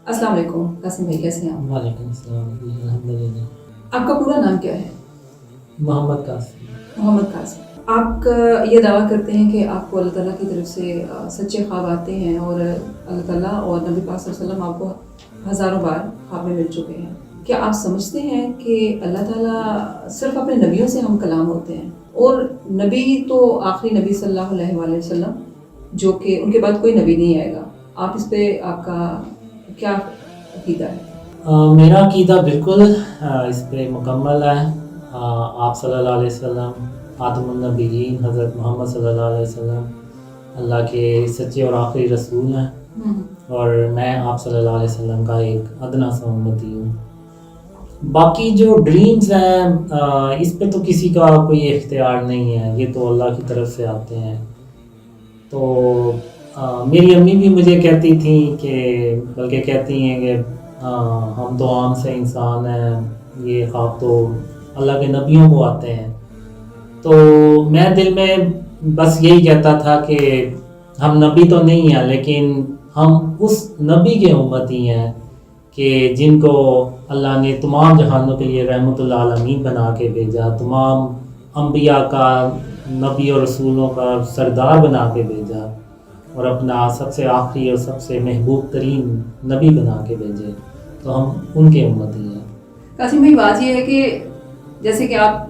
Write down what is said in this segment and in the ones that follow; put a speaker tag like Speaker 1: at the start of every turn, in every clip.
Speaker 1: अस्सलाम वालेकुम कासिम भाई, कैसे हैं आप?
Speaker 2: वालेकुम अस्सलाम जी, अल्हम्दुलिल्लाह।
Speaker 1: आपका पूरा नाम क्या है?
Speaker 2: मोहम्मद कासिम।
Speaker 1: मोहम्मद कासिम। आप ये दावा करते हैं कि आपको अल्लाह ताला की तरफ से सच्चे ख्वाब आते हैं और अल्लाह ताला और नबी पाक सल्लल्लाहु अलैहि वसल्लम आपको हज़ारों बार ख्वाब में मिल चुके हैं। क्या आप समझते हैं कि अल्लाह ताला सिर्फ अपने नबियों से हम कलाम होते हैं और नबी तो आखिरी नबी सल्लल्लाहु अलैहि वसल्लम, जो कि उनके बाद कोई नबी नहीं आएगा? आप इस पे आपका क्या अकीदा है?
Speaker 2: मेरा अक़ीदा बिल्कुल इस पे मुकम्मल है। आप सल्लल्लाहु अलैहि वसल्लम ख़ातमुन नबिय्यीन हज़रत मोहम्मद सल्लल्लाहु अलैहि वसल्लम अल्लाह के सच्चे और आखिरी रसूल हैं और मैं आप सल्लल्लाहु अलैहि वसल्लम का एक अदना सा उम्मती हूँ। बाकी जो ड्रीम्स हैं इस पे तो किसी का कोई इख्तियार नहीं है, ये तो अल्लाह की तरफ से आते हैं। तो मेरी अम्मी भी मुझे कहती थी कि बल्कि कहती हैं कि हम तो आम से इंसान हैं, ये ख्वाब तो अल्लाह के नबियों को आते हैं। तो मैं दिल में बस यही कहता था कि हम नबी तो नहीं हैं, लेकिन हम उस नबी के उम्मती हैं कि जिनको अल्लाह ने तमाम जहानों के लिए रहमतुल आलमीन बना के भेजा, तमाम अंबिया का, नबी और रसूलों का सरदार बना के भेजा और अपना सबसे आखिरी और सबसे महबूब तरीन नबी बना के भेजे। तो हम उनके उम्मती हैं।
Speaker 1: कासिम भाई, बात ये है कि जैसे कि आप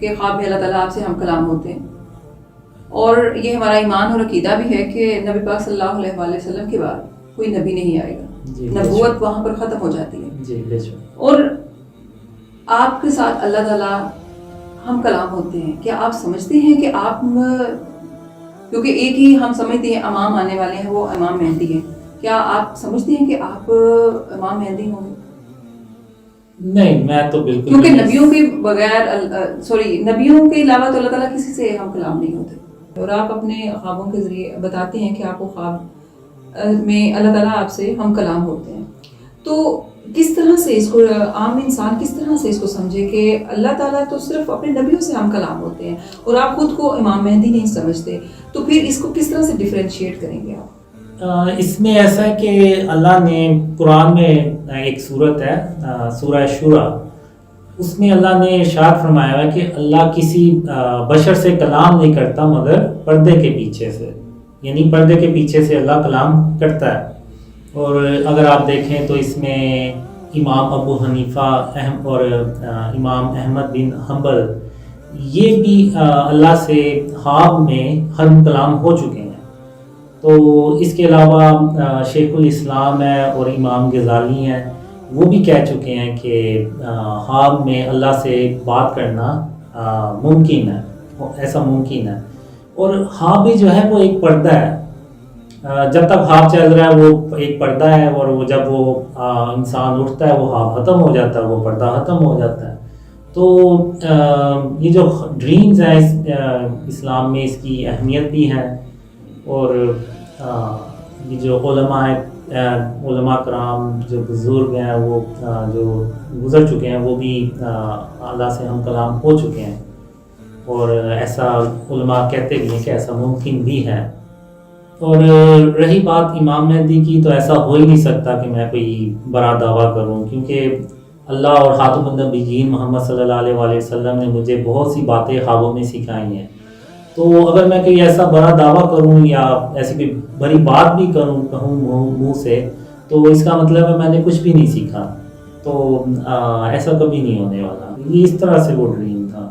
Speaker 1: के ख्वाब में अल्लाह ताला आपसे हम कलाम होते हैं और ये हमारा ईमान और अकीदा भी है कि नबी पाक सल्लल्लाहु अलैहि वसल्लम के बाद कोई नबी नहीं आएगा, नबूवत वहाँ पर ख़त्म हो जाती है
Speaker 2: जी बेशक।
Speaker 1: और आपके साथ अल्लाह ताला हम कलाम होते हैं। क्या आप समझते हैं कि आप, क्योंकि एक ही हम समझते हैं इमाम आने वाले हैं, वो इमाम मेहदी है, क्या आप समझते हैं कि आप इमाम मेहदी होंगे?
Speaker 2: नहीं, मैं तो बिल्कुल,
Speaker 1: क्योंकि नबियों के बगैर नबियों के अलावा तो अल्लाह ताला किसी से हम कलाम नहीं होते और आप अपने ख्वाबों के ज़रिए बताते हैं कि आपको ख्वाब में अल्लाह ताला आपसे हम कलाम होते हैं। तो किस तरह से इसको आम इंसान किस तरह से इसको समझे कि अल्लाह ताला तो सिर्फ अपने नबियों से हम कलाम होते हैं और आप खुद को इमाम मेहदी नहीं समझते, तो फिर इसको किस तरह से डिफरेंशिएट करेंगे आप?
Speaker 2: इसमें ऐसा है कि अल्लाह ने कुरान में एक सूरत है सूरह शूरा, उसमें अल्लाह ने इरशाद फरमाया है कि अल्लाह किसी बशर से कलाम नहीं करता मगर पर्दे के पीछे से, यानी पर्दे के पीछे से अल्लाह कलाम करता है। और अगर आप देखें तो इसमें इमाम अबू हनीफ़ा और इमाम अहमद बिन हम्बल ये भी अल्लाह से ख्वाब में हम कलाम हो चुके हैं। तो इसके अलावा शेखुल इस्लाम है और इमाम गज़ाली हैं, वो भी कह चुके हैं कि ख्वाब में अल्लाह से बात करना मुमकिन है, ऐसा मुमकिन है। और ख्वाब भी जो है वो एक पर्दा है, जब तक ख्वाब चल रहा है वो एक पर्दा है और वो जब वो इंसान उठता है वो ख्वाब ख़त्म हो जाता है, वो पर्दा ख़त्म हो जाता है। तो ये जो ड्रीम्स हैं इस्लाम में इसकी अहमियत भी है और ये जो उलमा है, उलमा कराम जो बुज़ुर्ग हैं वो जो गुज़र चुके हैं वो भी अल्लाह से हम कलाम हो चुके हैं और ऐसा उलमा कहते भी हैं कि ऐसा मुमकिन भी है। और रही बात इमाम मेहदी की, तो ऐसा हो ही नहीं सकता कि मैं कोई बड़ा दावा करूं, क्योंकि अल्लाह और ख़ातमुन नबिय्यीन मोहम्मद सल्लल्लाहु अलैहि वसल्लम ने मुझे बहुत सी बातें ख्वाबों में सिखाई हैं। तो अगर मैं कोई ऐसा बड़ा दावा करूं या ऐसी कोई बड़ी बात भी कहूं मुंह से, तो इसका मतलब है मैंने कुछ भी नहीं सीखा। तो ऐसा कभी नहीं होने वाला। ये इस तरह से वो ड्रीम था।